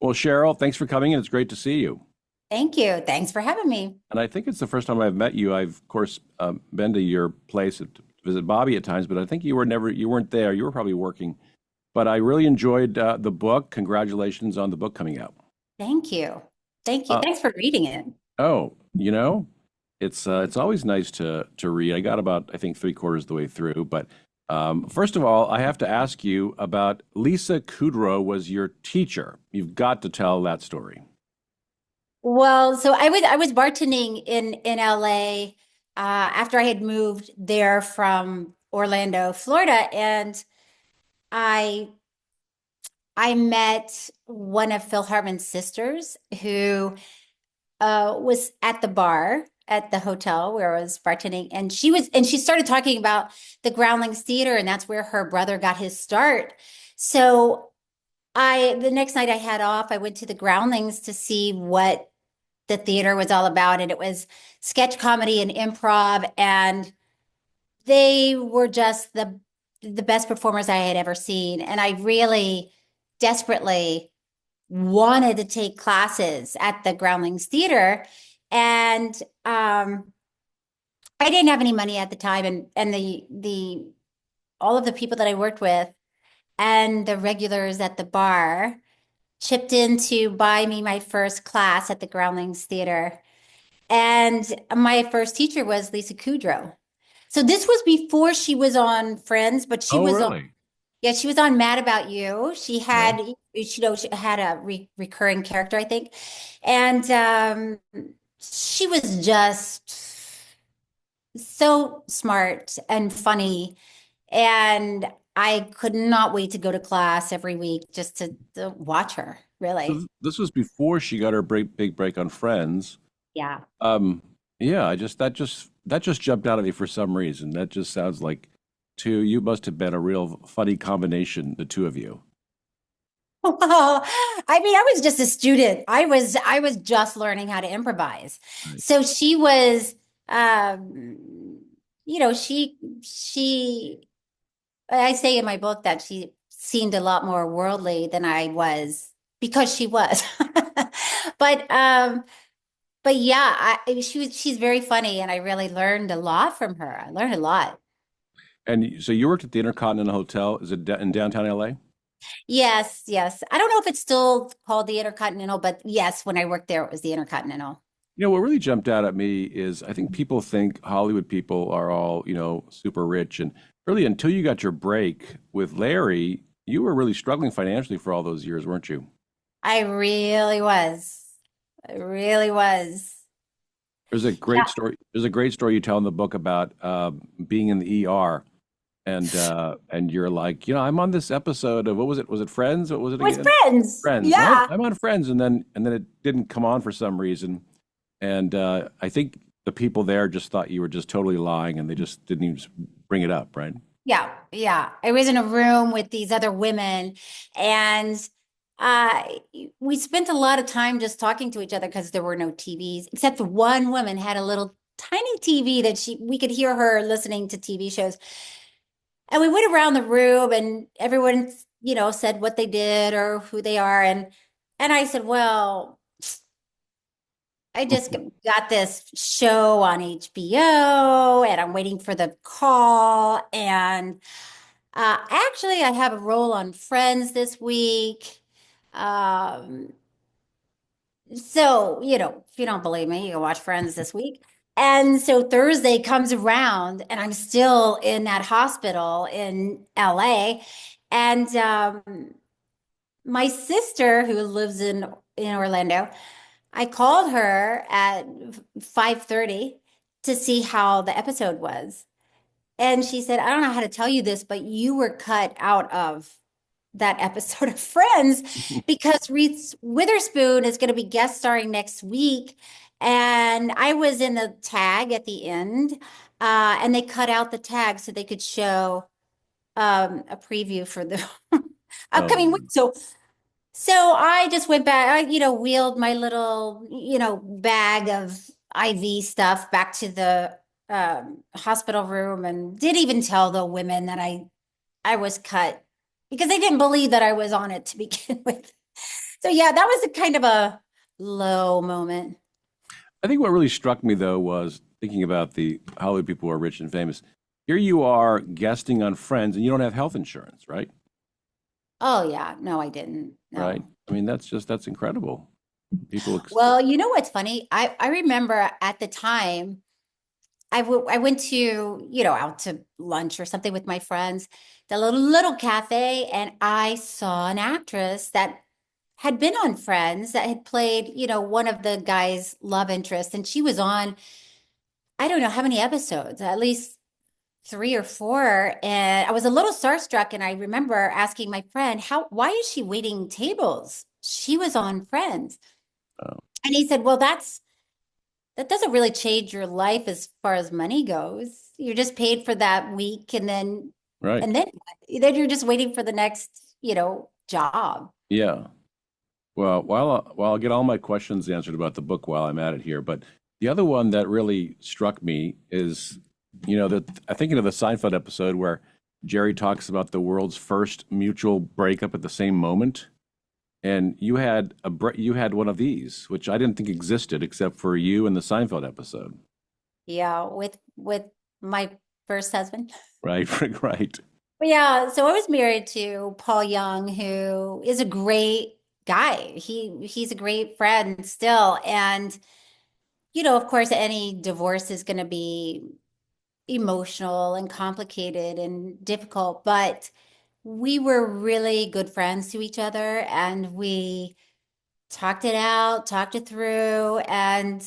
Well, Cheryl, thanks for coming in. It's great to see you. Thank you. Thanks for having me. And I think it's the first time I've met you. I've, of course, been to your place to visit Bobby at times, but I think you weren't there. You were probably working. But I really enjoyed the book. Congratulations on the book coming out. Thank you. Thank you. Uh, Thanks for reading it. oh, it's always nice to read. I got about I think three-quarters of the way through. But first of all, I have to ask you about Lisa Kudrow was your teacher. You've got to tell that story. Well, so I was bartending in LA after I had moved there from Orlando, Florida, and I I met one of Phil Hartman's sisters who was at the bar at the hotel where I was bartending, and she started talking about the Groundlings Theater, and that's where her brother got his start. So the next night I had off, I went to the Groundlings to see what the theater was all about, and it was sketch comedy and improv, and they were just the best performers I had ever seen, and I really desperately wanted to take classes at the Groundlings Theater, and I didn't have any money at the time, and the all of the people that I worked with and the regulars at the bar chipped in to buy me my first class at the Groundlings Theater. And my first teacher was Lisa Kudrow. So this was before she was on Friends, but she Oh, was on, really? yeah, she was on Mad About You. She Yeah. had, she had a recurring character, I think. And she was just so smart and funny. And I could not wait to go to class every week just to watch her, So really. this was before she got her big break on Friends. Yeah. Um, yeah, that just jumped out at me for some reason. That just sounds like you must have been a real funny combination, the two of you. Well, I mean, I was just a student. I was just learning how to improvise. Right. So she was, she I say in my book that she seemed a lot more worldly than I was because she was. But but yeah, she's very funny, and I really learned a lot from her. I learned a lot. So you worked at the Intercontinental Hotel. Is it in downtown LA? Yes, yes. I don't know if it's still called the Intercontinental, but yes, when I worked there, it was the Intercontinental. What really jumped out at me is I think people think Hollywood people are all, super rich. And really, until you got your break with Larry, you were really struggling financially for all those years, weren't you? I really was. I really was. There's a great Yeah. story. There's a great story you tell in the book about being in the ER, and you're like, I'm on this episode of what was it? Was it Friends? What was it With again? friends. Friends, right? Yeah. I'm on Friends, and then it didn't come on for some reason, and I think the people there just thought you were just totally lying, and they just didn't even bring it up, right? Yeah. Yeah. I was in a room with these other women, and uh we spent a lot of time just talking to each other because there were no TVs, except one woman had a little tiny TV that we could hear her listening to TV shows. And we went around the room, and everyone, said what they did or who they are. And I said, well, I just got this show on HBO, and I'm waiting for the call. And actually, I have a role on Friends this week. Um, so, if you don't believe me, you can watch Friends this week. And so Thursday comes around, and I'm still in that hospital in LA. And my sister, who lives in Orlando, I called her at 5:30 to see how the episode was. And she said, I don't know how to tell you this, but you were cut out of that episode of Friends because Reese Witherspoon is going to be guest starring next week. And I was in the tag at the end, and they cut out the tag so they could show a preview for the upcoming week. Um, So I just went back, wheeled my little, bag of IV stuff back to the hospital room, and didn't even tell the women that I was cut because they didn't believe that I was on it to begin with. So yeah, that was a kind of a low moment. I think what really struck me though was thinking about the Hollywood people who are rich and famous. Here you are guesting on Friends, and you don't have health insurance, right? Oh yeah, no, I didn't. Right. No. I mean, that's incredible. People, Well, you know what's funny? I remember at the time I went to, out to lunch or something with my friends, the little cafe, and I saw an actress that had been on Friends that had played, one of the guy's love interests, and she was on, I don't know how many episodes, at least three or four. And I was a little starstruck, and I remember asking my friend, why is she waiting tables? She was on Friends. oh, And he said, well, that doesn't really change your life as far as money goes. You're just paid for that week, and then right. and then then you're just waiting for the next, job. Yeah. Well, while I'll get all my questions answered about the book while I'm at it here, but the other one that really struck me is, that I thinking of the Seinfeld episode where Jerry talks about the world's first mutual breakup at the same moment, and you had one of these, which I didn't think existed except for you in the Seinfeld episode, Yeah, with my first husband. right? Right. But yeah, so I was married to Paul Young, who is a great guy. He's a great friend still. And, of course, any divorce is going to be emotional and complicated and difficult, but we were really good friends to each other, and we talked it out, talked it through, and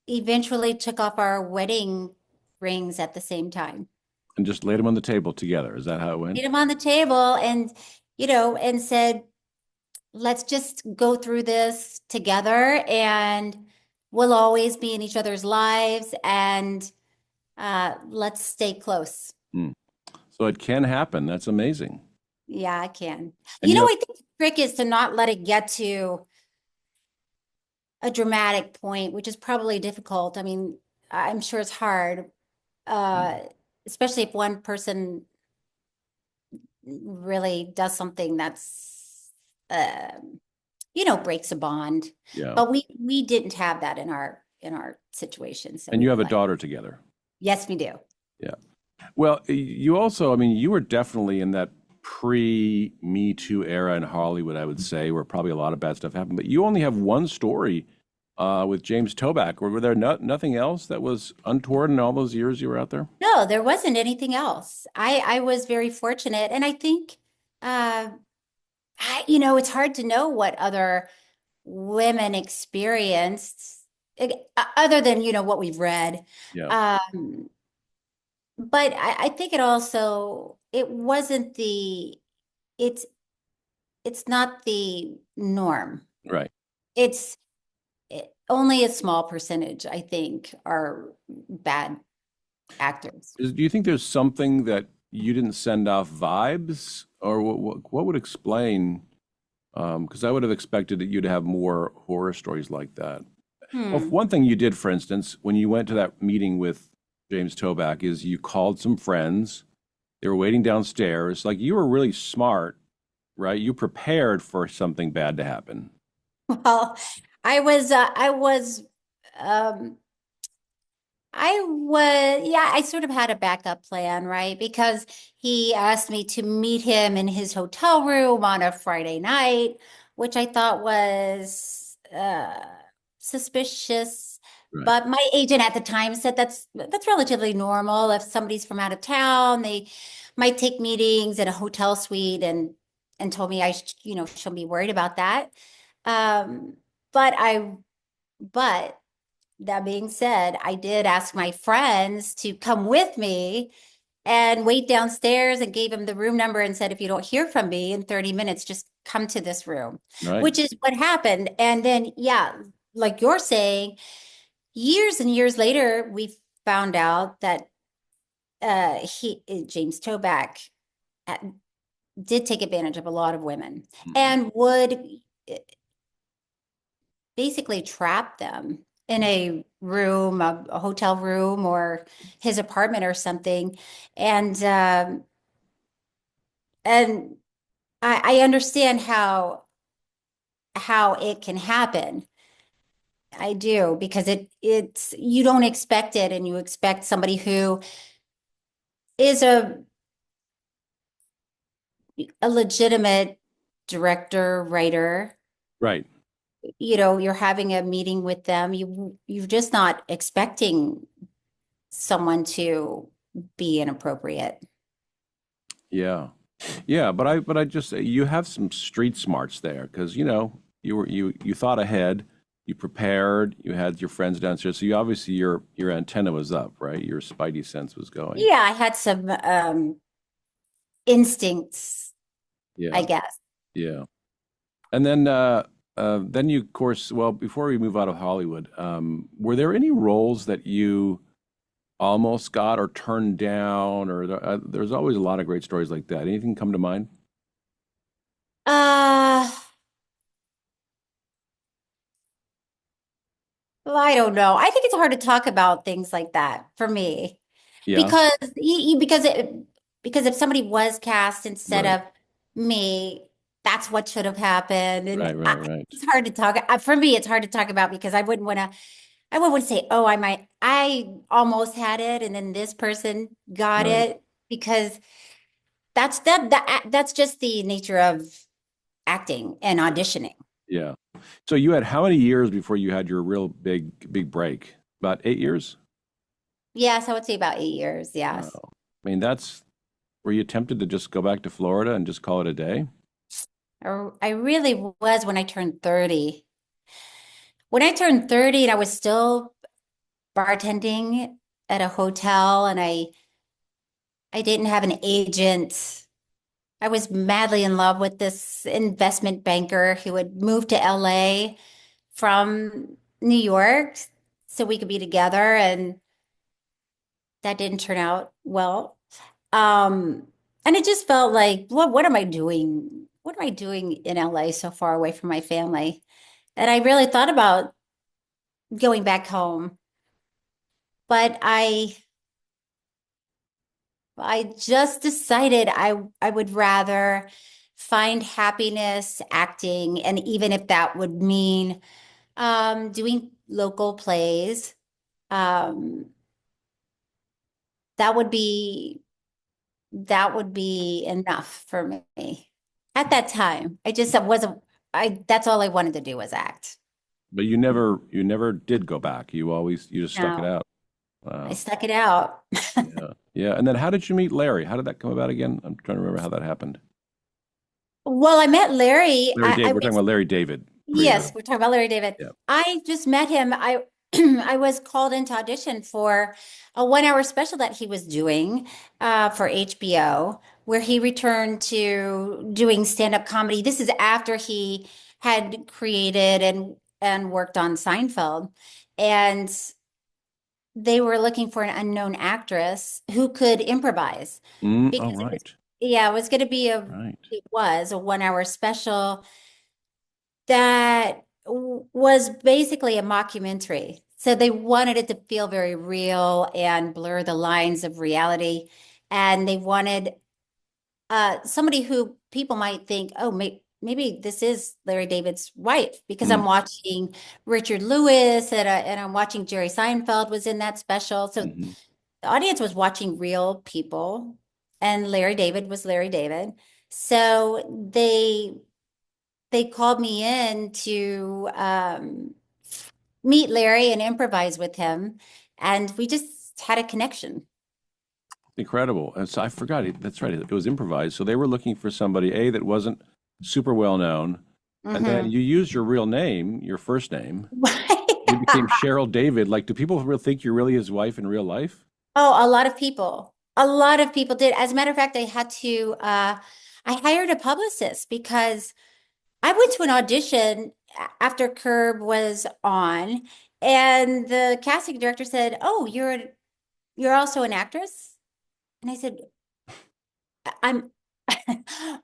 eventually took off our wedding rings at the same time. And just laid them on the table together. Is that how it went? Laid them on the table and, and said, let's just go through this together, and we'll always be in each other's lives, and let's stay close. Hmm. So it can happen. That's amazing. Yeah, I can. And you have, I think the trick is to not let it get to a dramatic point, which is probably difficult. I mean, I'm sure it's hard, uh, especially if one person really does something that's, uh, breaks a bond. yeah. But we didn't have that in our situation, so And we you were have a like, daughter together. yes, we do. Yeah. Well, you also, I mean, you were definitely in that pre-Me Too era in Hollywood, I would say, where probably a lot of bad stuff happened. But you only have one story with James Toback. Were there nothing else that was untoward in all those years you were out there? No, there wasn't anything else. I was very fortunate, and I think, uh, it's hard to know what other women experienced, other than, what we've read. Yeah, Um, but I think it wasn't it's it's not the norm. right. It's only a small percentage, I think, are bad actors. Do you think there's something that you didn't send off vibes, or what would explain? Because I would have expected that you'd have more horror stories like that. Well, Hmm. one thing you did, for instance, when you went to that meeting with James Toback, is you called some friends. They were waiting downstairs. Like you were really smart, right? You prepared for something bad to happen. Well, um, yeah, I sort of had a backup plan, right? Because he asked me to meet him in his hotel room on a Friday night, which I thought was suspicious. Right. But my agent at the time said that's relatively normal. If somebody's from out of town, they might take meetings in a hotel suite, and told me shouldn't be worried about that. Um, but but that being said, I did ask my friends to come with me and wait downstairs, and gave him the room number and said, if you don't hear from me in 30 minutes, just come to this room, Right. which is what happened. And then, yeah, like you're saying, years and years later, we found out that James Toback, uh, did take advantage of a lot of women, Mhm. and would basically trap them in a room, a hotel room, or his apartment or something. And I understand how it can happen. I do, because it's you don't expect it, and you expect somebody who is a legitimate director, writer. Right. You're having a meeting with them. You're just not expecting someone to be inappropriate. Yeah. Yeah, but I just you have some street smarts there because you thought ahead, you prepared, you had your friends downstairs, so you obviously your antenna was up, right? Your spidey sense was going. Yeah, I had some instincts, I Yeah, guess. yeah. And then you, of course, well, before we move out of Hollywood, were there any roles that you almost got or turned down, or there's always a lot of great stories like that. Anything come to mind? Uh, well, I don't know. I think it's hard to talk about things like that for me Yeah, because because if somebody was cast instead right, of me, that's what should have happened, and right. it's hard to talk. For me, it's hard to talk about because I wouldn't want to say, oh, I almost had it, and then this person got Right. it, because that's just the nature of acting and auditioning. Yeah. So you had how many years before you had your real big break? About 8 years? Yes, I would say about 8 years. Wow. Yes. I mean, were you tempted to just go back to Florida and just call it a day? I really was when I turned 30. When I turned 30 and I was still bartending at a hotel, and I didn't have an agent. I was madly in love with this investment banker who had moved to LA from New York so we could be together, and that didn't turn out well. Um, and it just felt like, what am I doing? What am I doing in LA so far away from my family? And I really thought about going back home, but I just decided I would rather find happiness acting, and even if that would mean doing local plays, um, that would be that would be enough for me at that time. I just wasn't. I That's all I wanted to do was act. But you never did go back. You just stuck it No, out. I Wow. stuck it out. Yeah. Yeah. And then how did you meet Larry? How did that come about again? I'm trying to remember how that happened. Well, I met Larry. Larry David. We're talking about Larry David, creator. Yes, we're talking about Larry David. Yeah. I just met him. I was called into audition for a 1 hour special that he was doing for HBO, where he returned to doing stand-up comedy. This is after he had created and worked on Seinfeld. And they were looking for an unknown actress who could improvise, Oh, because right. yeah, it was going to be Right. it was a 1 hour special that was basically a mockumentary. So they wanted it to feel very real and blur the lines of reality. And they wanted somebody who people might think, oh, maybe this is Larry David's wife, because I'm Mm, watching Richard Lewis, and I'm watching Jerry Seinfeld was in that special. So hmm. the audience was watching real people, and Larry David was Larry David. So they called me in to meet Larry and improvise with him, and we just had a connection. Incredible. And so I forgot it. That's right. It was improvised. So they were looking for somebody, A, that wasn't super well known. And then Hmm. you used your real name, your first name. You became Cheryl David. Like, do people think you're really his wife in real life? Oh, a lot of people did. As a matter of fact, I hired a publicist because I went to an audition after Curb was on, and the casting director said, "Oh, you're also an actress?" And I said, I'm,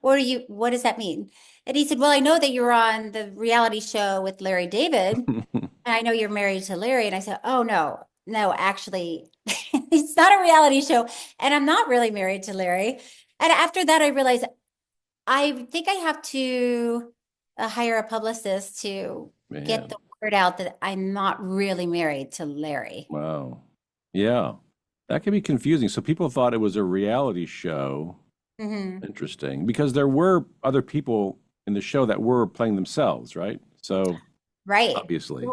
what does that mean? And he said, well, I know that you're on the reality show with Larry David, and I know you're married to Larry. And I said, oh, no, no, actually, it's not a reality show. And I'm not really married to Larry. And after that, I realized I think I have to. hire a publicist to get Man, the word out that I'm not really married to Larry. wow. Yeah, that can be confusing. So people thought it was a reality show. Hmm. Interesting, because there were other people in the show that were playing themselves, right? So Right. obviously,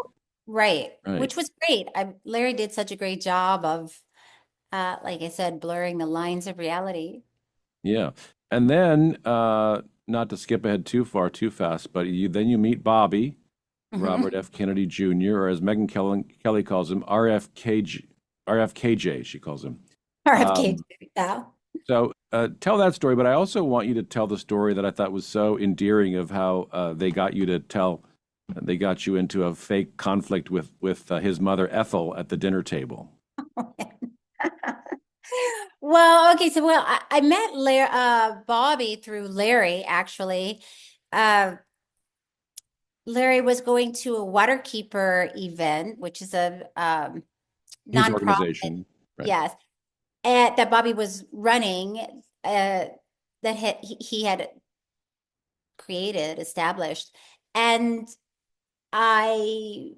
Right. right. Which was great. Larry did such a great job of, like I said, blurring the lines of reality. Yeah. And then, not to skip ahead too far, too fast, but you meet Bobby, Robert Hmm. F. Kennedy Jr., or as Kelly calls him, RFKJ, she calls him. RFK. Um, Yeah. so tell that story, but I also want you to tell the story that I thought was so endearing of how they got you into a fake conflict with his mother Ethel at the dinner table. Well, okay, so I met Bobby through Larry, actually. Uh, Larry was going to a Waterkeeper event, which is a His nonprofit, organization, right? yes, and that Bobby was running, that he had created, established. And I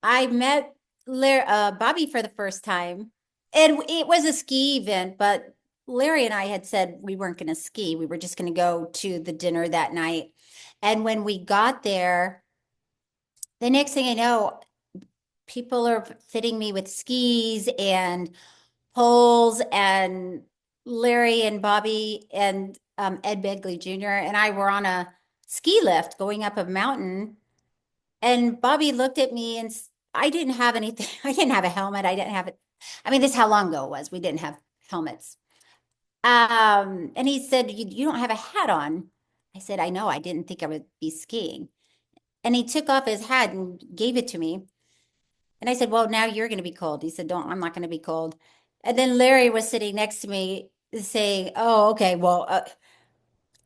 I met Bobby for the first time, and it was a ski event, but Larry and I had said we weren't going to ski. We were just going to go to the dinner that night. And when we got there, the next thing I know, people are fitting me with skis and poles, and Larry and Bobby and Ed Begley Jr. and I were on a ski lift going up a mountain. And Bobby looked at me and I didn't have anything. I didn't have a helmet. I didn't have it. I mean, this is how long ago it was. We didn't have helmets. And he said, you don't have a hat on. I said, I know. I didn't think I would be skiing. And he took off his hat and gave it to me. And I said, well, now you're going to be cold. He said, don't, I'm not going to be cold. And then Larry was sitting next to me saying, oh, okay, well,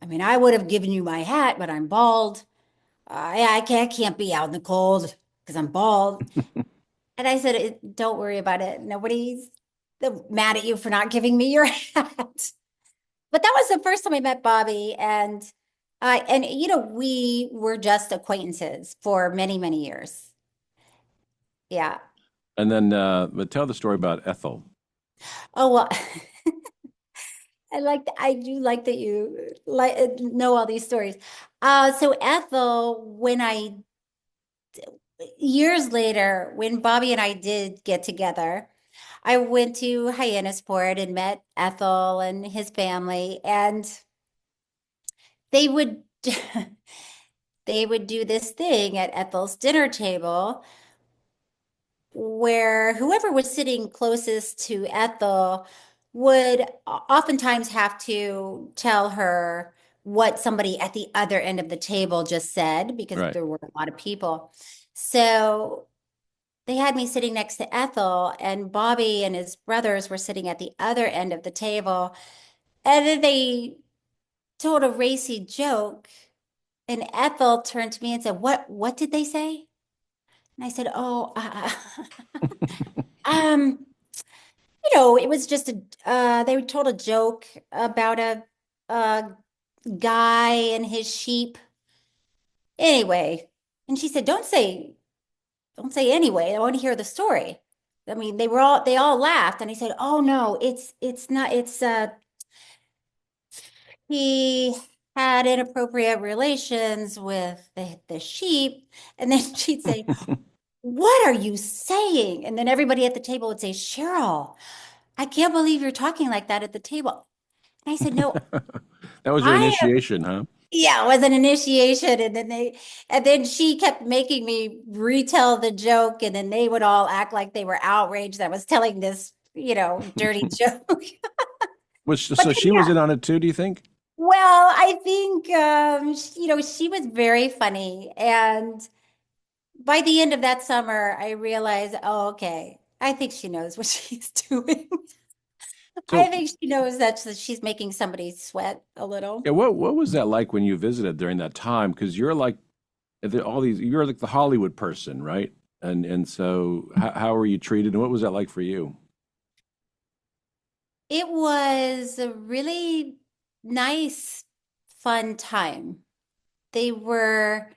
I mean, I would have given you my hat, but I'm bald. I can't be out in the cold because I'm bald. And I said, don't worry about it. Nobody's mad at you for not giving me your hat. But that was the first time I met Bobby. We were just acquaintances for many, many years. Yeah. And then, but tell the story about Ethel. Oh, well, I do like that you know all these stories. So Ethel, years later, when Bobby and I did get together, I went to Hyannisport and met Ethel and his family, and they would they would do this thing at Ethel's dinner table where whoever was sitting closest to Ethel would oftentimes have to tell her what somebody at the other end of the table just said because Right. there were a lot of people. So they had me sitting next to Ethel, and Bobby and his brothers were sitting at the other end of the table. And then they told a racy joke, and Ethel turned to me and said, what did they say?" And I said, "Oh, um, it was just they told a joke about a guy and his sheep." Anyway, and she said, don't say anyway. I want to hear the story. I mean, they all laughed, and I said, "Oh no, it's not. He had inappropriate relations with the sheep." And then she'd say, "What are you saying?" And then everybody at the table would say, "Cheryl, I can't believe you're talking like that at the table." And I said, "No, That was your I am." initiation, huh? Yeah, it was an initiation. And then she kept making me retell the joke. And then they would all act like they were outraged that I was telling this, dirty joke. But So then, she was yeah, in on it too, do you think? well, I think, she was very funny. And by the end of that summer, I realized, oh, okay, I think she knows what she's doing. I So, think she knows that she's making somebody sweat a little. yeah, what was that like when you visited during that time? Because you're like you're like the Hollywood person, right? And so how were you treated, and what was that like for you? It was a really nice, fun time. they were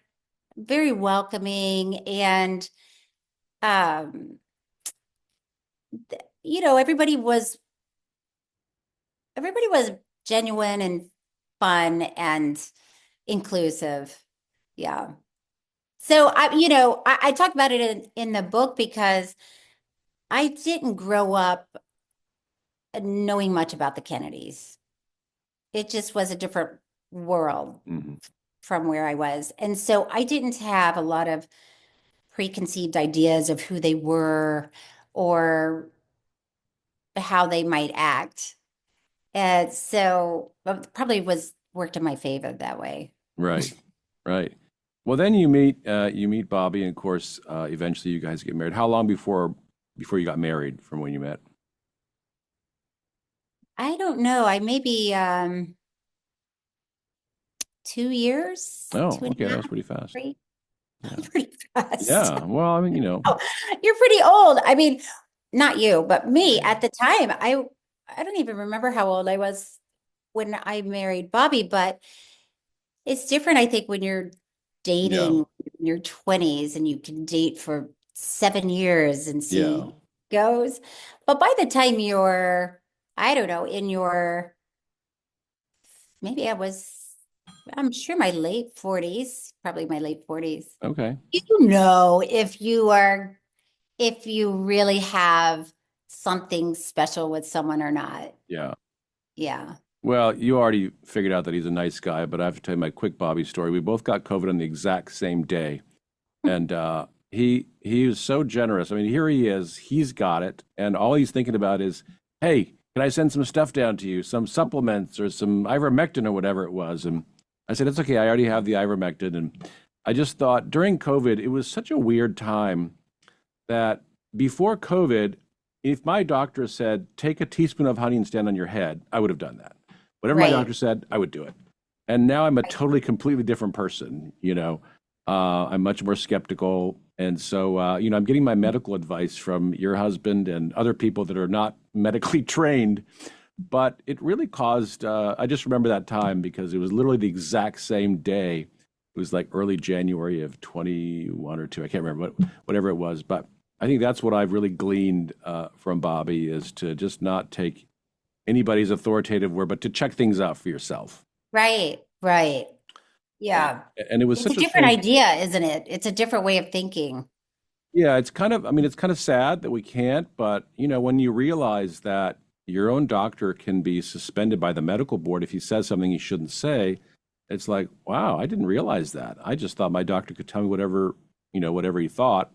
very welcoming and um everybody was genuine and fun and inclusive. Yeah. So I talk about it in the book because I didn't grow up knowing much about the Kennedys. It just was a different world Hmm. from where I was. And so I didn't have a lot of preconceived ideas of who they were or how they might act. And so probably was worked in my favor that way. Right, right. Well, then you meet Bobby, and of course, eventually you guys get married. How long before you got married from when you met? I don't know. I maybe 2 years, Oh, two and okay, a that half, was pretty fast. three. Yeah, Pretty fast. yeah. Well, I mean, Oh, you're pretty old. I mean, not you, but yeah, me at the time. I don't even remember how old I was when I married Bobby, but it's different, I think, when you're yeah, dating in your 20s and you can date for 7 years and yeah. see goes. But by the time you're, I don't know, in your maybe I'm sure my late 40s, probably my late 40s. Okay, You know if you really have something special with someone or not. yeah. Yeah. Well, you already figured out that he's a nice guy, but I have to tell you my quick Bobby story. We both got COVID on the exact same day, and he was so generous. I mean, here he is, he's got it, and all he's thinking about is, hey, can I send some stuff down to you, some supplements or some ivermectin or whatever it was? And I said, it's okay, I already have the ivermectin. And I just thought during COVID, it was such a weird time that before COVID, if my doctor said, take a teaspoon of honey and stand on your head, I would have done that. Whatever my Right. doctor said, I would do it. And now I'm a totally, completely different person. I'm much more skeptical. And so, I'm getting my medical advice from your husband and other people that are not medically trained. But it really caused, I just remember that time because it was literally the exact same day. It was like early January of 21 or 2. I can't remember whatever it was. But I think that's what I've really gleaned from Bobby is to just not take anybody's authoritative word, but to check things out for yourself. Right. Right. And, Yeah. and it was It's a such a different strange. idea, isn't it? It's a different way of thinking. Yeah, it's kind of, I mean, it's kind of sad that we can't, but when you realize that your own doctor can be suspended by the medical board if he says something he shouldn't say, it's like, wow, I didn't realize that. I just thought my doctor could tell me whatever he thought.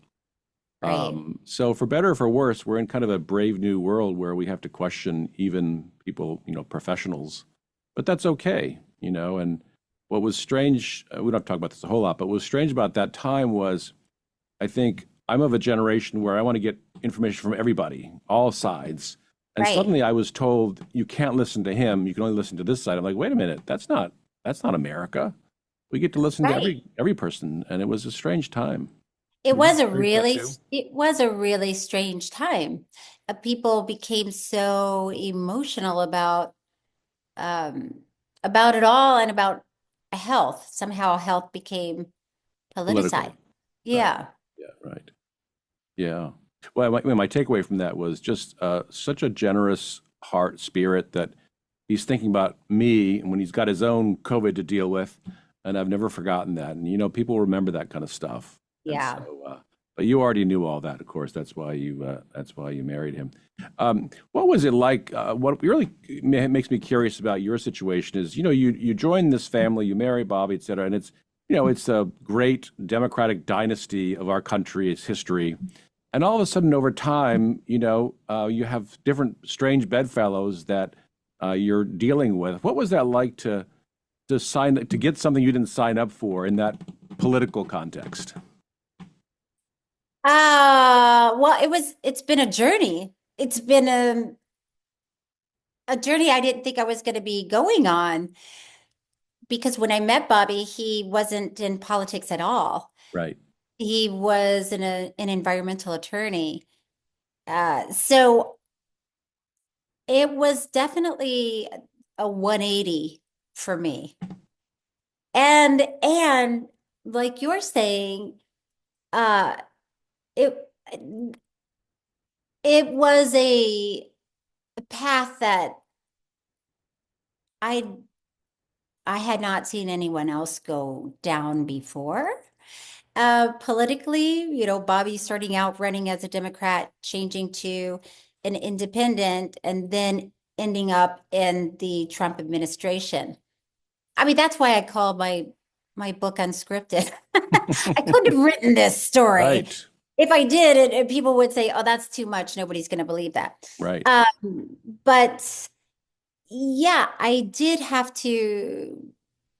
Right. So for better or for worse, we're in kind of a brave new world where we have to question even people, professionals, but that's okay. And what was strange, we don't have to talk about this a whole lot, but what was strange about that time was I think I'm of a generation where I want to get information from everybody, all sides. And Right. suddenly I was told you can't listen to him, you can only listen to this side. I'm like, wait a minute, that's not America. We get to listen to Right. every person, and it was a strange time. It Did you was a experience that really, too? it was a really strange time. People became so emotional um, about it all and about health. Somehow health became politicized. Political. Right. Yeah. Yeah, right. Yeah. Well, my takeaway from that was just such a generous heart spirit that he's thinking about me and when he's got his own COVID to deal with. And I've never forgotten that. And, people remember that kind of stuff. And Yeah. so, but you already knew all that, of course. That's why you married him. What was it like? What really makes me curious about your situation is, you join this family, you marry Bobby, et cetera, and it's a great democratic dynasty of our country's history. And all of a sudden, over time, you have different strange bedfellows that you're dealing with. What was that like to get something you didn't sign up for in that political context? Well, it's been a journey. It's been a journey I didn't think I was going to be going on because when I met Bobby, he wasn't in politics at all. Right. He was an environmental attorney. So it was definitely a 180 for me. And like you're saying, uh, it it was a path that I I had not seen anyone else go down before. Politically, Bobby starting out running as a Democrat, changing to an independent, and then ending up in the Trump administration. I mean, that's why I call my book Unscripted. I couldn't have written this story. Right. If I did, people would say, "Oh, that's too much. Nobody's going to believe that." Right. But yeah, I did have to.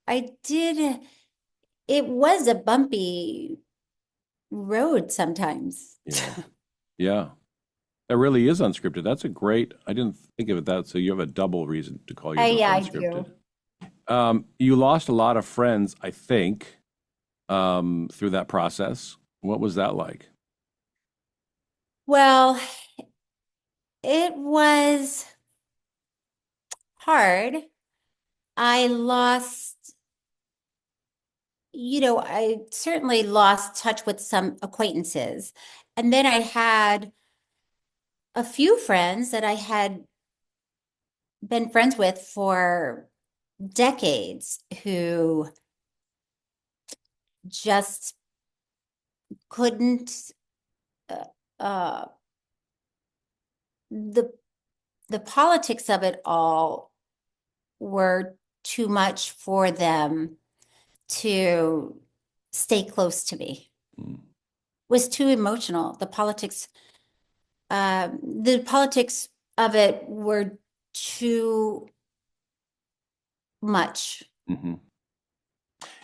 I did. It was a bumpy road sometimes. Yeah. Yeah. That really is unscripted. That's a great, I didn't think of it that. So you have a double reason to call your book Yeah, I unscripted. do. You lost a lot of friends, I think, through that process. What was that like? Well, it was hard. I lost, I certainly lost touch with some acquaintances. And then I had a few friends that I had been friends with for decades who just couldn't, uh, uh, the the politics of it all were too much for them to stay close to me. Mm. Was too emotional. The politics of it were too much. Hmm.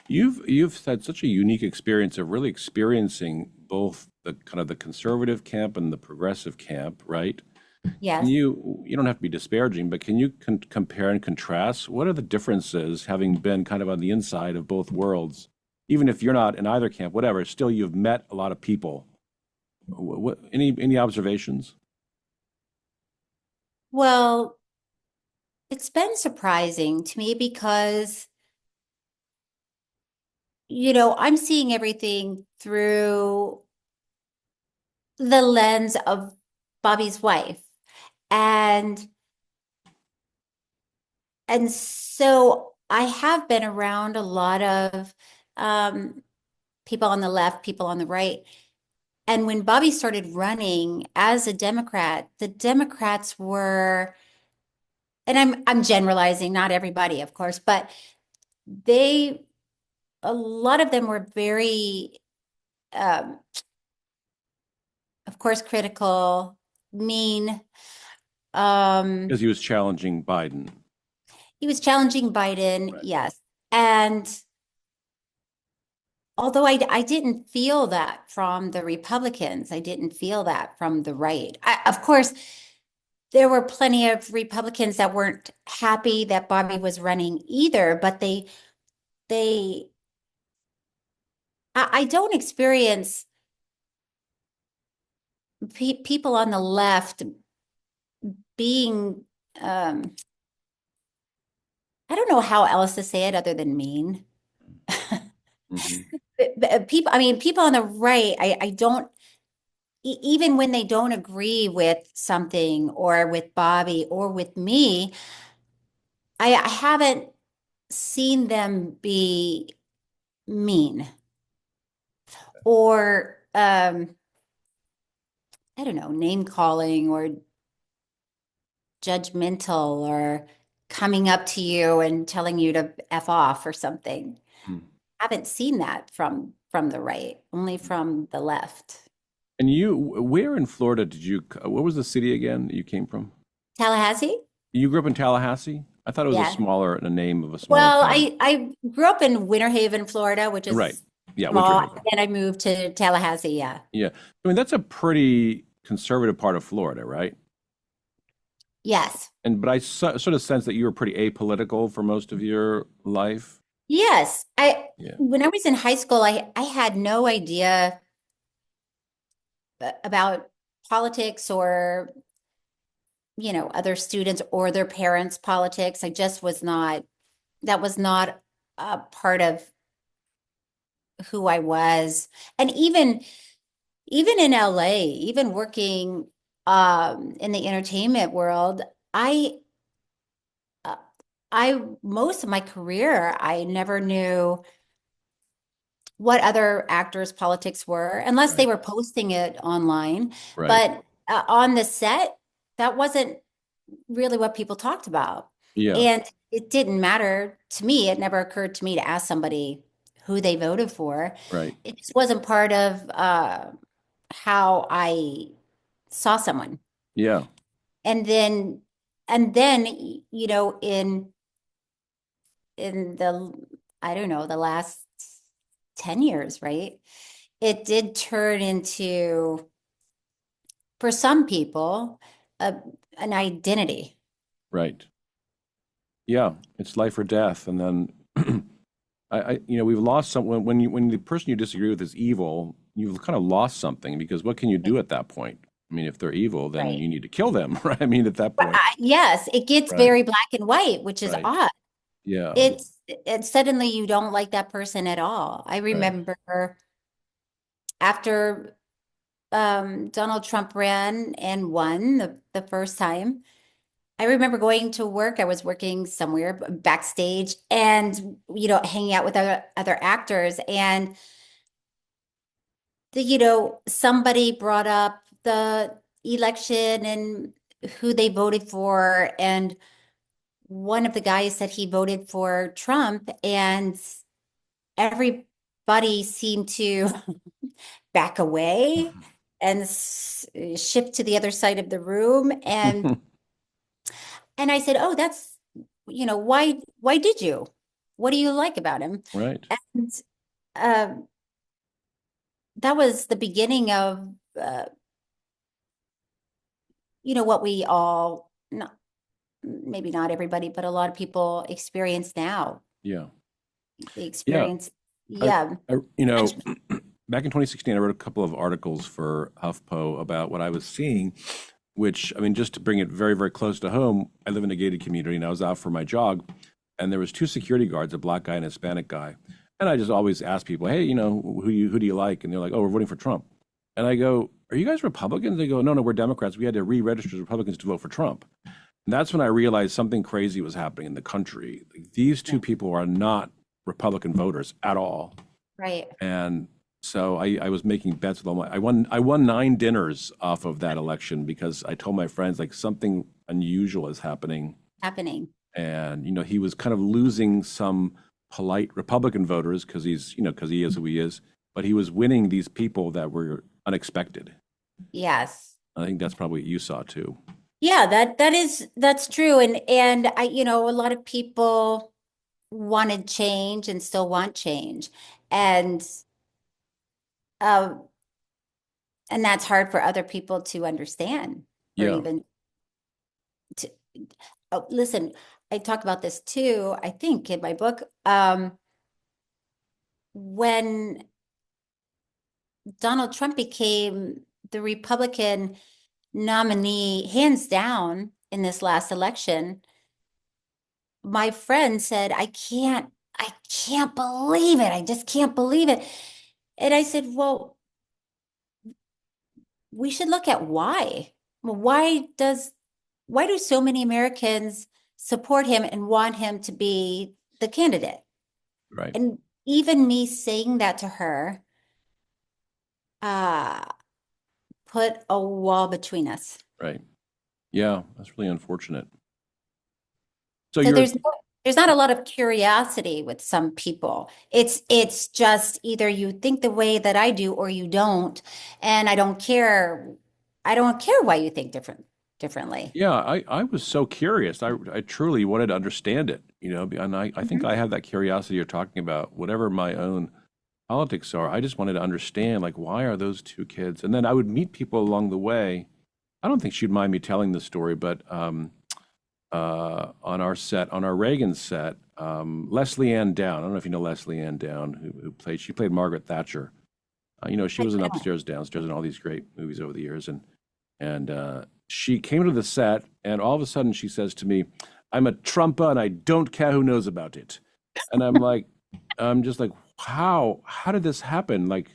You've had such a unique experience of really experiencing both the kind of the conservative camp and the progressive camp, right? Can Yes. you don't have to be disparaging, but can you compare and contrast? What are the differences having been kind of on the inside of both worlds? Even if you're not in either camp, whatever, still you've met a lot of people. Any observations? Well, it's been surprising to me because, I'm seeing everything through the lens of Bobby's wife. And and so I have been around a lot of um, people on the left, people on the right. And when Bobby started running as a Democrat, the Democrats were, and I'm generalizing, not everybody, of course, but they, a lot of them were very, um, of course, critical, mean. Um, Because he was challenging Biden. he was challenging Biden, Right. yes. And although I didn't feel that from the Republicans, I didn't feel that from the right. Of course, there were plenty of Republicans that weren't happy that Bobby was running either, but they I don't experience people on the left being um I don't know how else to say it other than mean. Hmm. People, I mean, people on the right, I don't even when they don't agree with something or with Bobby or with me, I haven't seen them be mean or I don't know, name calling or judgmental or coming up to you and telling you to F off or something. I haven't seen that from the right, only from the left. And you, where in Florida did you, what was the city again that you came from? Tallahassee? You grew up in Tallahassee? I thought it was a Yeah. smaller, a name of a smaller Well, town. I grew up in Winter Haven, Florida, which Right. is Yeah, Winter small. Haven. And then I moved to Tallahassee. Yeah. Yeah. I mean, that's a pretty conservative part of Florida, right? Yes. And but I sort of sense that you were pretty apolitical for most of your life. Yes. I Yeah. when I was in high school, I had no idea about politics or, other students or their parents' politics. I just was not, that was not a part of who I was. And even in LA, even working in the entertainment world, I uh, I most of my career I never knew what other actors' politics were unless they Right. were posting it online. Right. But on the set, that wasn't really what people talked about. Yeah. And it didn't matter to me. It never occurred to me to ask somebody who they voted for. Right. It just wasn't part of how I saw someone. Yeah. And then, and then, in the, I don't know, the last 10 years, right? It did turn into, for some people, a, an identity. Right. Yeah. It's life or death. And then we've lost some when the person you disagree with is evil, you've kind of lost something because what can you do at that point? I mean, if they're evil, then Right. you need to kill them, right? I mean, at that point. Yes, it gets Right. very black and white, which is Right. odd. Yeah. It's suddenly you don't like that person at all. I Right. remember after Donald Trump ran and won the first time. I remember going to work. I was working somewhere backstage and, hanging out with other actors. And, somebody brought up the election and who they voted for. And one of the guys said he voted for Trump. And everybody seemed to back away and shift to the other side of the room. And I said, "Oh, that's, why did you? What do you like about him?" Right. And uh, that was the beginning of, uh, what we all, not, maybe not everybody, but a lot of people experience now. Yeah. The Yeah. experience, I, yeah, I judgment. back in 2016, I wrote a couple of articles for HuffPo about what I was seeing, which, I mean, just to bring it very, very close to home, I live in a gated community and I was out for my jog and there was two security guards, a black guy and a Hispanic guy. And I just always ask people, hey, who do you like? And they're like, oh, we're voting for Trump. And I go, are you guys Republicans? They go, no, no, we're Democrats. We had to re-register as Republicans to vote for Trump. And that's when I realized something crazy was happening in the country. Like, these two Yeah, people are not Republican voters at all. right. And so I was making bets with all my I won 9 dinners off of that election because I told my friends like something unusual is happening. Happening. And he was kind of losing some polite Republican voters because he is who he is, but he was winning these people that were unexpected. Yes. I think that's probably what you saw too. Yeah, that's true. And I, a lot of people wanted change and still want change. And uh, and that's hard for other people to understand or Yeah. even to, oh, listen, I talk about this too, I think in my book. When Donald Trump became the Republican nominee, hands down, in this last election, my friend said, I can't believe it. I just can't believe it. And I said, well, we should look at why. Well, why do so many Americans support him and want him to be the candidate? Right. And even me saying that to her, uh, put a wall between us. Right. Yeah. That's really unfortunate. So So you're there's not a lot of curiosity with some people. It's just either you think the way that I do or you don't, and I don't care. I don't care why you think differently. Yeah, I was so curious. I truly wanted to understand it, and I think Mhm. I have that curiosity you're talking about. Whatever my own politics are, I just wanted to understand, like, why are those two kids? And then I would meet people along the way. I don't think she'd mind me telling the story, but on our set, on our Reagan set, Leslie Ann Down. I don't know if you know Leslie Ann Down, she played Margaret Thatcher. She I was in don't. Upstairs, Downstairs, and all these great movies over the years, and she came to the set, and all of a sudden she says to me, "I'm a Trumpa, and I don't care who knows about it." And I'm like, I'm just like, how did this happen? Like,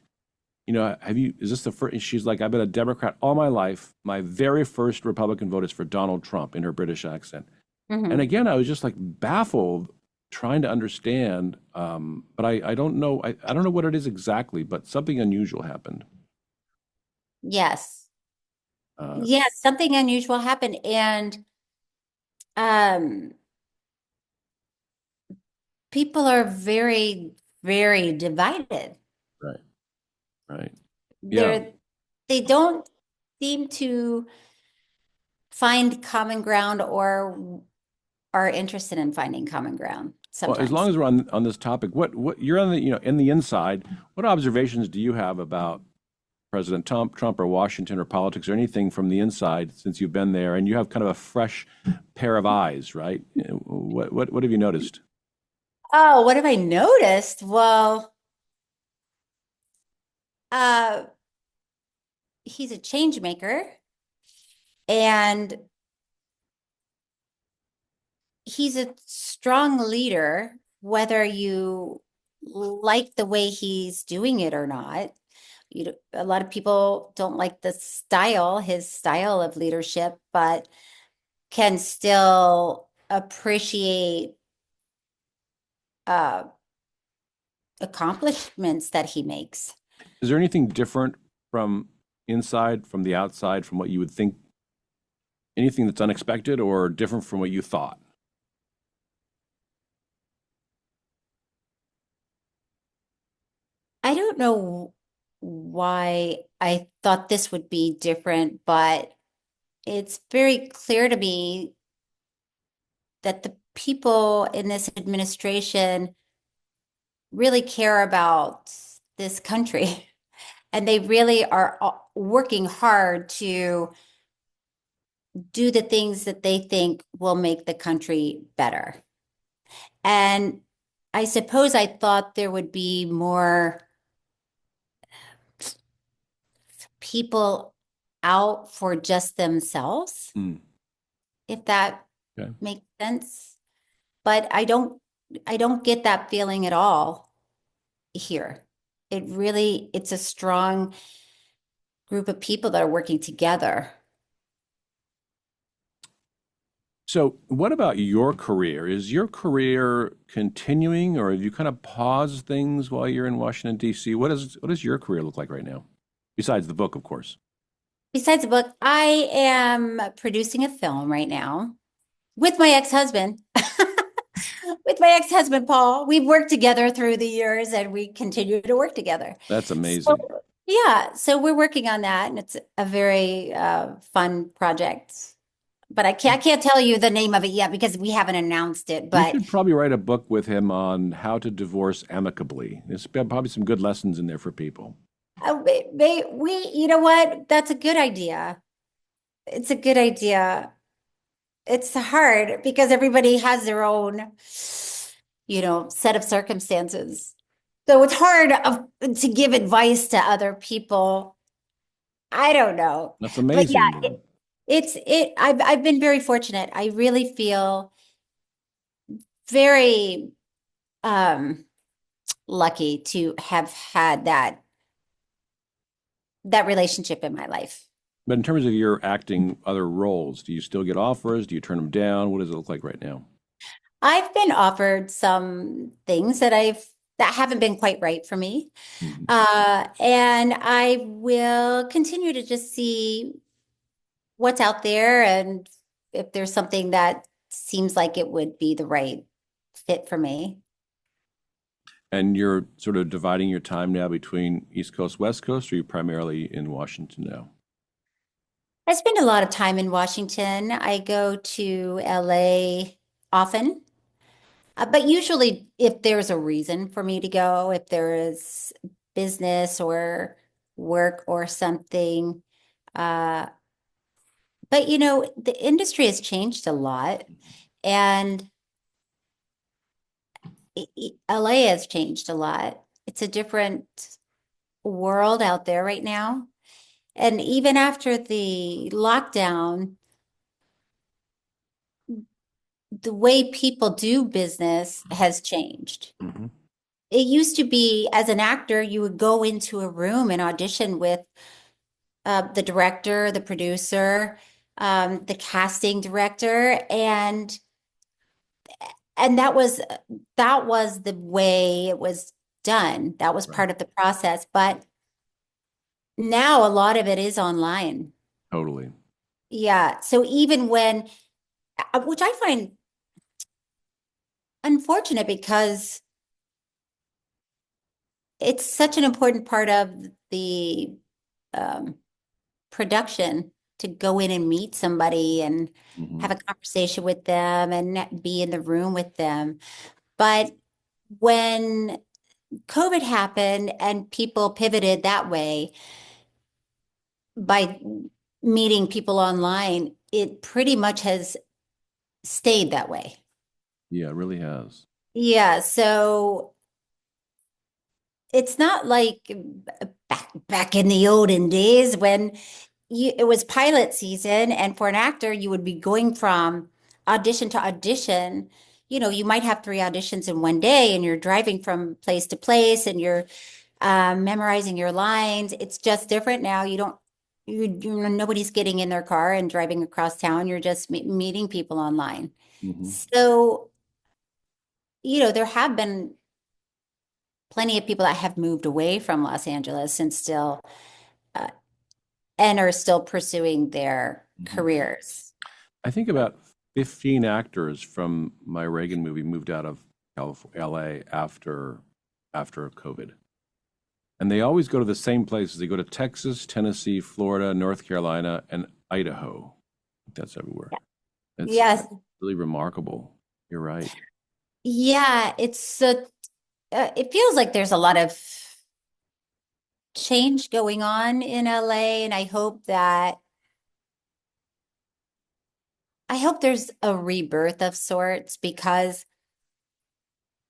is this the first? She's like, I've been a Democrat all my life. My very first Republican vote is for Donald Trump in her British accent. And Hmm. again, I was just like baffled trying to understand. But I don't know. I don't know what it is exactly, but something unusual happened. Yes. Uh, Yes, something unusual happened. And um, people are very, very divided. right, right. Yeah. They're, they don't seem to find common ground or are interested in finding common ground Well, as long sometimes. as we're on this topic, what you're on the, in the inside, what observations do you have about President Trump or Washington or politics or anything from the inside since you've been there and you have kind of a fresh pair of eyes, right? What have you noticed? Oh, what have I noticed? Well, uh, he's a change maker and he's a strong leader, whether you like the way he's doing it or not. A lot of people don't like his style of leadership, but can still appreciate uh, accomplishments that he makes. Is there anything different from inside, from the outside, from what you would think, anything that's unexpected or different from what you thought? I don't know why I thought this would be different, but it's very clear to me that the people in this administration really care about this country and they really are working hard to do the things that they think will make the country better. And I suppose I thought there would be more people out for just themselves, Mm, if that okay. makes sense. But I don't get that feeling at all here. It's a strong group of people that are working together. So, what about your career? Is your career continuing, or have you kind of paused things while you're in Washington, D.C.? What does your career look like right now? Besides the book, of course. Besides the book, I am producing a film right now with my ex-husband. With my ex-husband, Paul. We've worked together through the years and we continue to work together. That's So, amazing. yeah, so we're working on that and it's a very fun project. But I can't tell you the name of it yet because we haven't announced it. You But should probably write a book with him on how to divorce amicably. There's probably some good lessons in there for people. you know what? That's a good idea. It's a good idea. It's hard because everybody has their own, set of circumstances. So it's hard to give advice to other people. I don't know. That's But yeah, amazing. I've been very fortunate. I really feel very um lucky to have had that relationship in my life. But in terms of your acting other roles, do you still get offers? Do you turn them down? What does it look like right now? I've been offered some things that haven't been quite right for me. Mhm. And I will continue to just see what's out there and if there's something that seems like it would be the right fit for me. And you're sort of dividing your time now between East Coast, West Coast, or are you primarily in Washington now? I spend a lot of time in Washington. I go to LA often, but usually if there's a reason for me to go, if there is business or work or something. Uh, but the industry has changed a lot and LA has changed a lot. It's a different world out there right now. And even after the lockdown, the way people do business has changed. Mhm. it used to be as an actor, you would go into a room and audition with the director, the producer, the casting director, and that was the way it was done. That was Right. part of the process. But now a lot of it is online. Totally. Yeah. So even when, which I find unfortunate because it's such an important part of the um, production to go in and meet somebody and Hmm. have a conversation with them and be in the room with them. But when COVID happened and people pivoted that way by meeting people online, it pretty much has stayed that way. Yeah, it really has. Yeah, so it's not like back in the olden days when it was pilot season, and for an actor, you would be going from audition to audition. You know, you might have three auditions in one day, and you're driving from place to place, and you're memorizing your lines. It's just different now. Nobody's getting in their car and driving across town. You're just meeting people online. Hmm. So, there have been plenty of people that have moved away from Los Angeles uh, and are still pursuing their Hmm. careers. I think about 15 actors from my Reagan movie moved out of California, LA after COVID. And they always go to the same places. They go to Texas, Tennessee, Florida, North Carolina, and Idaho. That's everywhere. It's Yes. really remarkable. You're right. Yeah, it feels like there's a lot of change going on in LA, and I hope there's a rebirth of sorts because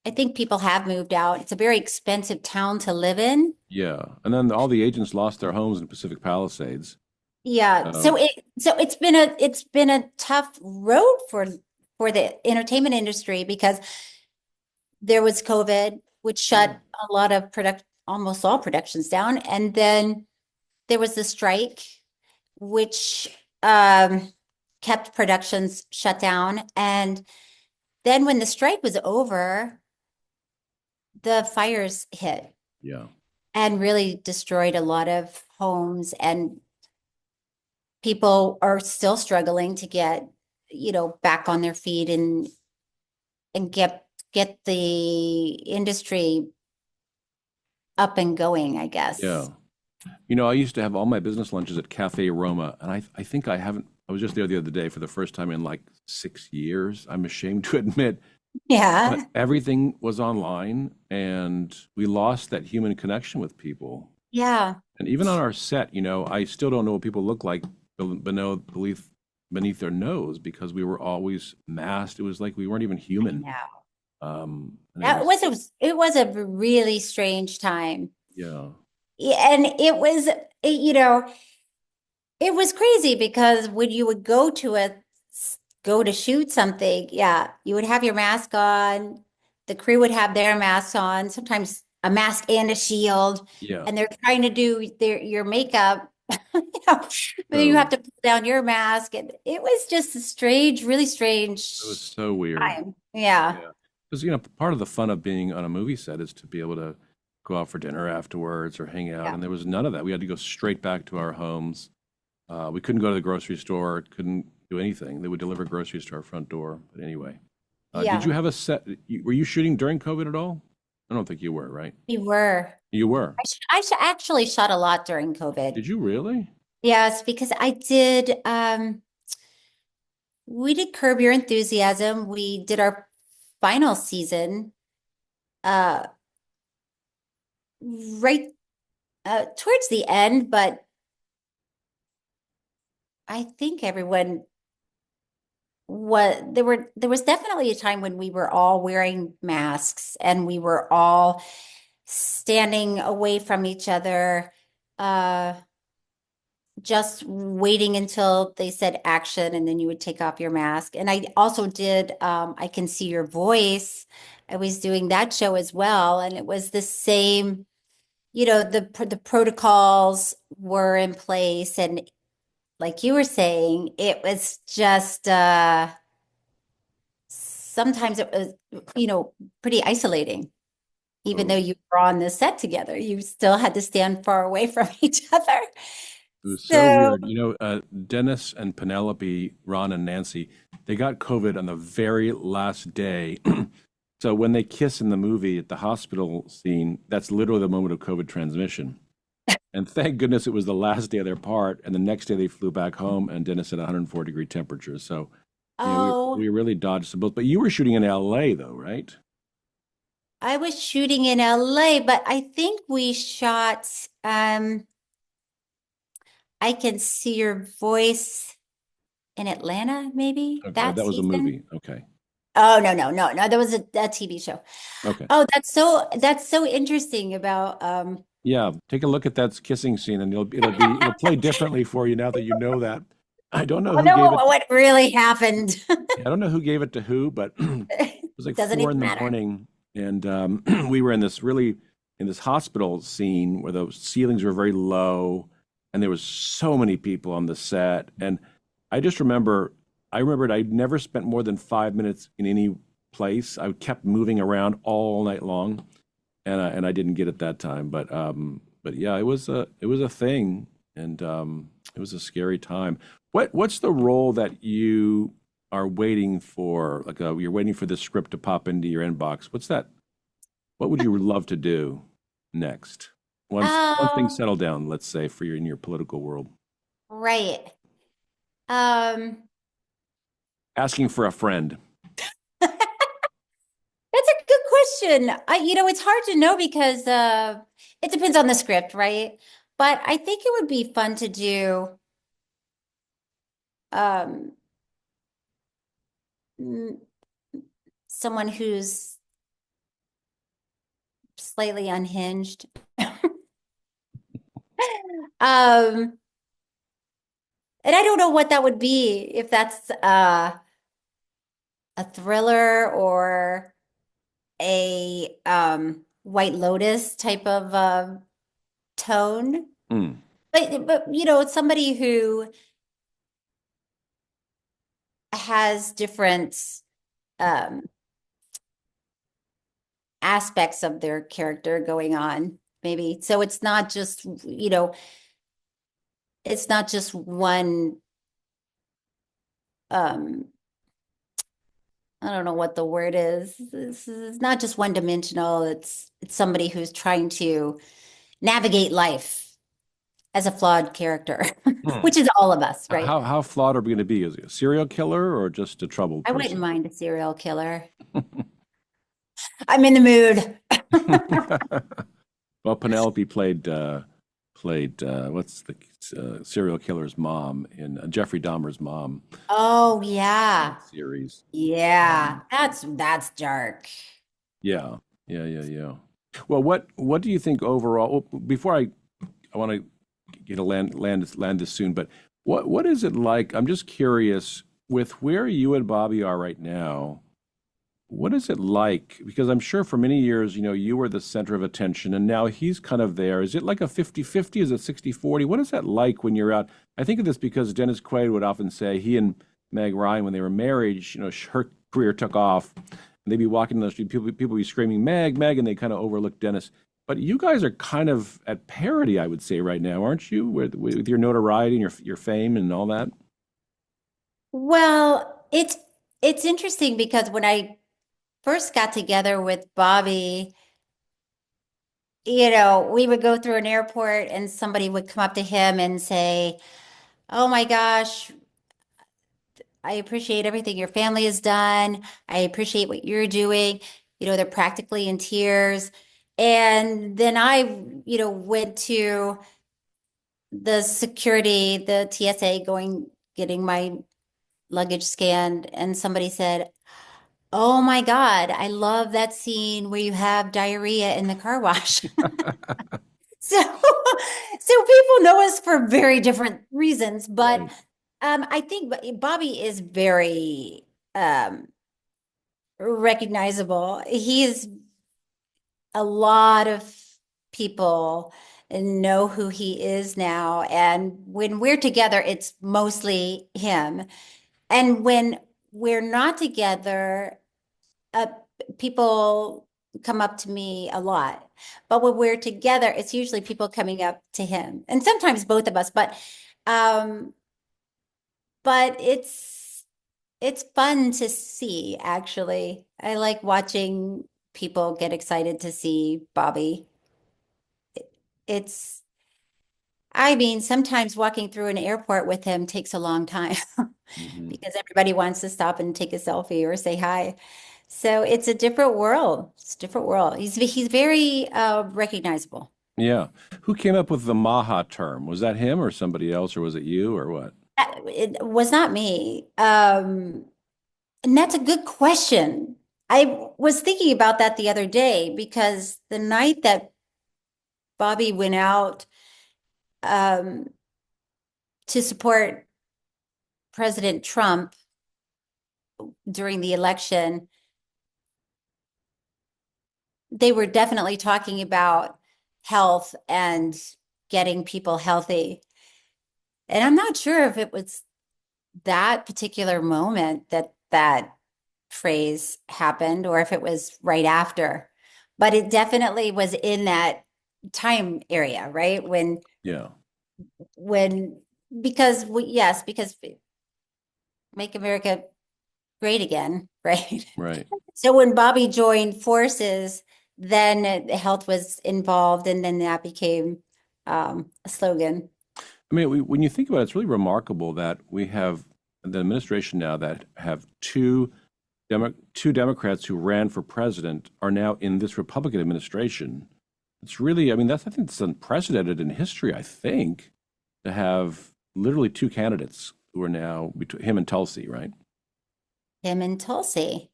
I think people have moved out. It's a very expensive town to live in. Yeah. And then all the agents lost their homes in Pacific Palisades. Yeah, Um, so it's been a tough road for the entertainment industry because there was COVID, which shut yeah. a lot of almost all productions down, and then there was the strike, which kept productions shut down. And then when the strike was over, the fires hit Yeah. and really destroyed a lot of homes, and people are still struggling to get, back on their feet and get the industry up and going, I Yeah. guess. I used to have all my business lunches at Cafe Roma, and I think I haven't. I was just there the other day for the first time in like 6 years. I'm ashamed to admit, but Yeah. everything was online, and we lost that human connection with people. Yeah. And even on our set, I still don't know what people look like beneath their nose because we were always masked. It was like we weren't even I human. know. And it That was, was it was a really strange time. yeah, Yeah, and it was crazy because when you would go to shoot something, yeah, you would have your mask on. The crew would have their masks on, sometimes a mask and a shield, yeah, and they're trying to do your makeup. But then you have totally. to pull down your mask, and it was just a strange, really It was strange so weird. time. Yeah. Yeah. Because, part of the fun of being on a movie set is to be able to go out for dinner afterwards or hang out. Yeah. And there was none of that. We had to go straight back to our homes. We couldn't go to the grocery store, couldn't do anything. They would deliver groceries to our front door. But anyway, did you Yeah. have a set? Were you shooting during COVID at all? I don't think you were, right? We were. You were. Actually shot a lot during COVID. Did you really? Yes, because we did Curb Your Enthusiasm. We did our final season uh right towards the end, but I think everyone there was definitely a time when we were all wearing masks and we were all standing away from each other. Uh just waiting until they said action and then you would take off your mask. And I also did I Can See Your Voice I was doing that show as well, and it was the same, the protocols were in place, and like you were saying, it was just sometimes it was, pretty isolating. Even though Oh, you were on the set together, you still had to stand far away from each other. it was so So, weird. Dennis and Penelope, Ron and Nancy, they got COVID on the very last day. So when they kiss in the movie at the hospital scene, that's literally the moment of COVID transmission. And thank goodness it was the last day of their part. And the next day they flew back home and Dennis had 104-degree temperatures. So, oh, we really dodged some bullets. But you were shooting in LA though, right? I was shooting in LA, but I think we shot I Can See Your Voice in Atlanta, maybe Okay, that that was a season. movie. Okay. Oh, no, no, no, no. That was a TV show. Okay. Oh, that's so interesting about Yeah, take a look at that kissing scene and it'll play differently for you now that you know that. I don't know I who know gave it. what really happened. I don't know who gave it to who, but it was like Doesn't four even in the matter. morning, and we were in this hospital scene where the ceilings were very low, and there was so many people on the set, and I just remember, I remembered I'd never spent more than 5 minutes in any place. I kept moving around all night long, and I didn't get it that time, but yeah, it was a thing, and it was a scary time. What's the role that you are waiting for? Like you're waiting for the script to pop into your inbox. What's that? What would you love to do next? Once things Oh, settle down, let's say for your in your political world. right. Um, Asking for a friend. that's a good question. It's hard to know because it depends on the script, right? But I think it would be fun to do um mm, someone who's slightly unhinged. Um, and I don't know what that would be, if that's a thriller or a White Lotus type of tone. Hmm. But it's somebody who has different um aspects of their character going on, maybe. So it's not just one um I don't know what the word is. It's not just one dimensional. It's somebody who's trying to navigate life as a flawed character, Hmm. which is all of us, right? How flawed are we going to be? Is he a serial killer or just a troubled I wouldn't person? mind a serial killer. I'm in the mood. Well, Penelope played what's the serial killer's mom in Jeffrey Dahmer's mom Oh in yeah. that series. Yeah. Um, That's dark. yeah, yeah. Well, what do you think overall? Well, before I want to land this soon, but what is it like? I'm just curious with where you and Bobby are right now. What is it like? Because I'm sure for many years, you were the center of attention and now he's kind of there. Is it like a 50-50? Is it 60-40? What is that like when you're out? I think of this because Dennis Quaid would often say he and Meg Ryan, when they were married, her career took off. And they'd be walking down the street, people would be screaming, Meg, Meg, and they kind of overlook Dennis. But you guys are kind of at parity, I would say, right now, aren't you? With your notoriety and your fame and all that? Well, it's interesting because when I first got together with Bobby, we would go through an airport and somebody would come up to him and say, "Oh my gosh, I appreciate everything your family has done. I appreciate what you're doing." They're practically in tears. And then I, went to the security, the TSA getting my luggage scanned, and somebody said, "Oh my God, I love that scene where you have diarrhea in the car wash." So, so people know us for very different reasons, but Right. I think Bobby is very um recognizable. He's a lot of people know who he is now. And when we're together, it's mostly him. And when we're not together, uh, people come up to me a lot. But when we're together, it's usually people coming up to him, and sometimes both of us. Um, but it's fun to see, actually. I like watching people get excited to see Bobby. It's, I mean, sometimes walking through an airport with him takes a long time Hmm. because everybody wants to stop and take a selfie or say hi. So it's a different world. It's a different world. He's very recognizable. Yeah. Who came up with the Maha term? Was that him or somebody else, or was it you or what? It was not me. And that's a good question. I was thinking about that the other day because the night that Bobby went out um, to support President Trump during the election, they were definitely talking about health and getting people healthy. And I'm not sure if it was that particular moment that that phrase happened or if it was right after, but it definitely was in that time area, right? Yeah. When, because yes, because make America great again, right? Right. So when Bobby joined forces, then health was involved, and then that became a slogan. I mean, when you think about it, it's really remarkable that we have the administration now that have two Democrats who ran for president are now in this Republican administration. It's really, I mean, I think it's unprecedented in history, I think, to have literally two candidates who are now between him and Tulsi, right? Him and Tulsi,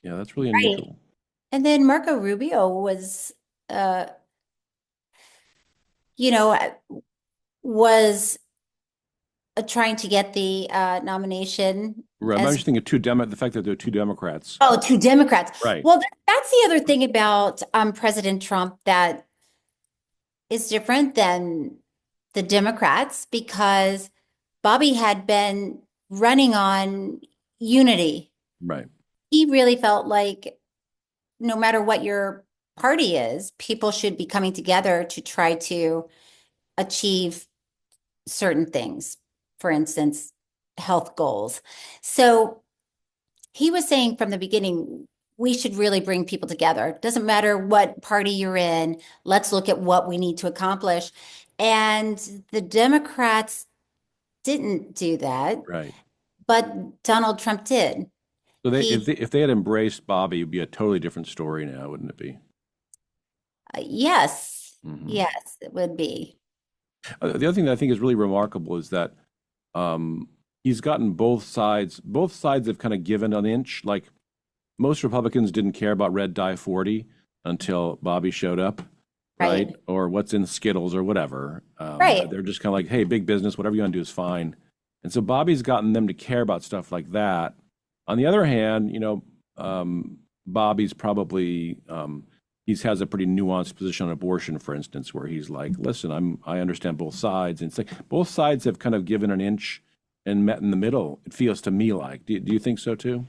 Yeah, that's really right? unusual. And then Marco Rubio was, uh, you know, was trying to get the nomination Right. I'm as just thinking of the fact that there are two Democrats. oh, two Democrats. Right. Well, that's the other thing about President Trump that is different than the Democrats because Bobby had been running on unity. Right. He really felt like no matter what your party is, people should be coming together to try to achieve certain things. For instance, health goals. So he was saying from the beginning, we should really bring people together. It doesn't matter what party you're in. Let's look at what we need to accomplish. And the Democrats didn't do that, Right. but Donald Trump did. So He, if they had embraced Bobby, it'd be a totally different story now, wouldn't it be? yes, Hmm. yes, it would be. The other thing that I think is really remarkable is that um, he's gotten both sides. Both sides have kind of given an inch. Like most Republicans didn't care about red dye 40 until Bobby showed up, right? Right, Or what's in Skittles or whatever. right. They're just kind of like, hey, big business, whatever you want to do is fine. And so Bobby's gotten them to care about stuff like that. On the other hand, Bobby's probably he has a pretty nuanced position on abortion, for instance, where he's like, listen, I understand both sides. And it's like both sides have kind of given an inch and met in the middle. It feels to me like. Do you think so too?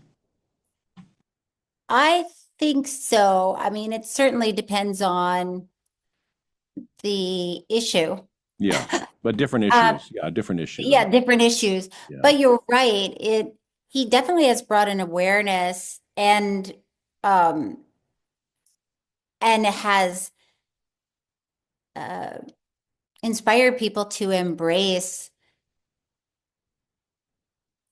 I think so. I mean, it certainly depends on the issue. Yeah, but different Uh, issues. Yeah, different issues. yeah, different issues. Yeah, But you're right. He definitely has brought an awareness um and has uh inspired people to embrace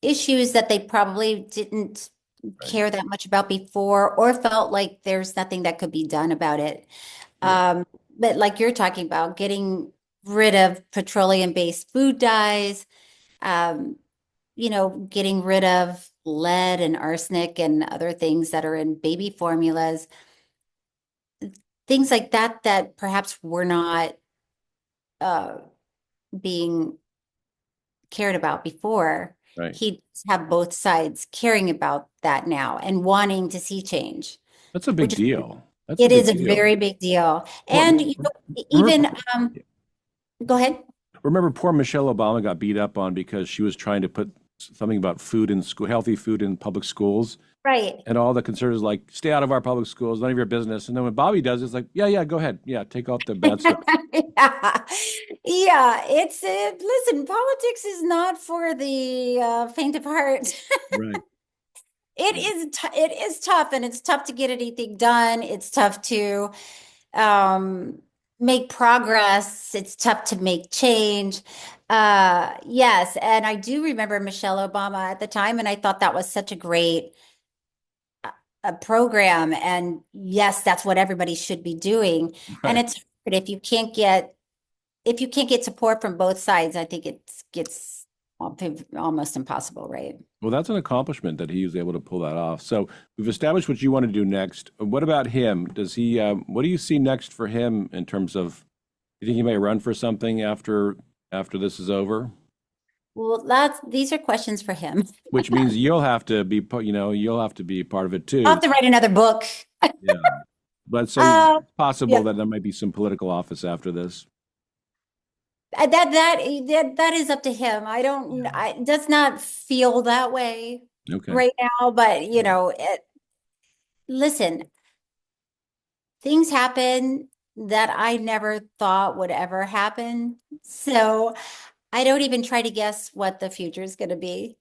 issues that they probably didn't right. care that much about before or felt like there's nothing that could be done about it. Yeah, Um, but like you're talking about, getting rid of petroleum-based food dyes, um, getting rid of lead and arsenic and other things that are in baby formulas, things like that that perhaps were not uh, being cared about before. Right. he does have both sides caring about that now and wanting to see change, That's a big which is deal. That's a it big is a deal. very big deal. And Poor, you know, remember, even go ahead. remember poor Michelle Obama got beat up on because she was trying to put something about food in school, healthy food in public schools. Right. And all the conservatives like, stay out of our public schools, none of your business. And then when Bobby does, it's like, yeah, yeah, go ahead. Yeah, take out the bad stuff. Yeah. Yeah, it's listen, politics is not for the faint of heart. Right. It is tough, and it's tough to get anything done. It's tough to um make progress. It's tough to make change. Yes, and I do remember Michelle Obama at the time, and I thought that was such a great program. And yes, that's what everybody should be doing. And Right. it's hard if you can't get support from both sides, I think it gets almost impossible, right? Well, that's an accomplishment that he was able to pull that off. So we've established what you want to do next. What about him? Does he, what do you see next for him in terms of, you think he may run for something after this is over? Well, these are questions for him. Which means you'll have to be, you'll have to be part of it I'll too. have to write another book. Yeah. But so it's Uh, possible yeah, that there might be some political office after this. that is up to him. It does not feel that way Okay. right now, but listen, things happen that I never thought would ever happen. So I don't even try to guess what the future is going to be.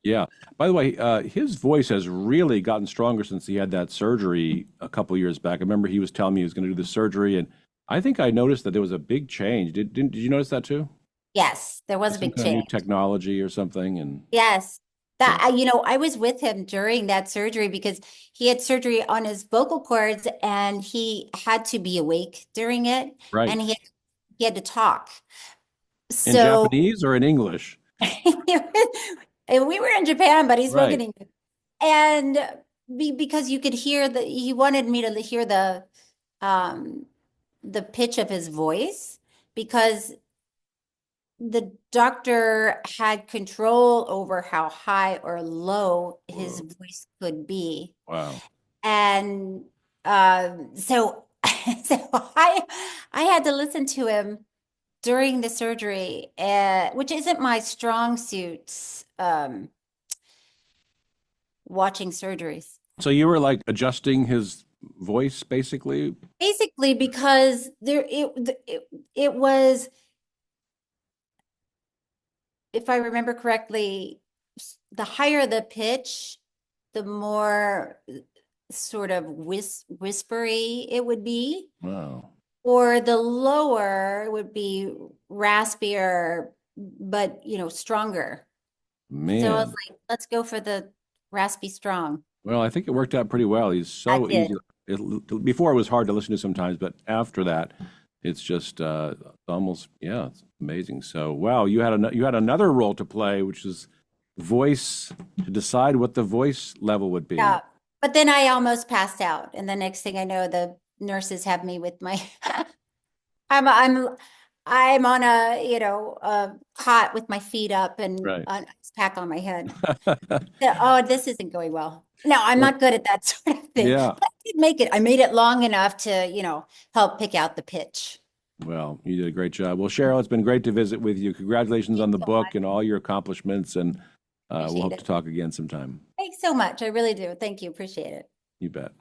Yeah. By the way, his voice has really gotten stronger since he had that surgery a couple years back. I remember he was telling me he was going to do the surgery, and I think I noticed that there was a big change. Did you notice that too? Yes, there was a Some big kind of new change. technology or something, and Yes. yeah, I was with him during that surgery because he had surgery on his vocal cords and he had to be awake during it and right. he had to talk. In So Japanese or in English? and we were in Japan, but he spoke in Right. English. And because you could hear he wanted me to hear um the pitch of his voice because the doctor had control over how high or low his Whoa. voice could be. Wow. And so so I had to listen to him during the surgery, which isn't my strong suit, watching surgeries. So you were like adjusting his voice basically? Basically, because it was, if I remember correctly, the higher the pitch, the more sort of whispery it would be, Wow. or the lower would be raspier, but stronger. So I was Man. like, let's go for the raspy strong. Well, I think it worked out pretty well. He's I so did. easy. Before it was hard to listen to sometimes, but after that, it's just almost, yeah, it's amazing. So, wow, you had another role to play, which is voice, to decide what the voice level would be. Yeah. But then I almost passed out. And the next thing I know, the nurses have me with my I'm I'm I'm on a cot with my feet up and Right. an ice pack on my head. Oh, this isn't going well. No, I'm Well, not good at that sort of thing. yeah. But I did make it. I made it long enough to, help pick out the pitch. Well, you did a great job. Well, Cheryl, it's been great to visit with you. Congratulations on Thanks the so much. book and all your accomplishments, and we'll Appreciate hope to it. talk again sometime. Thanks so much. I really do. Thank you. Appreciate it. You bet.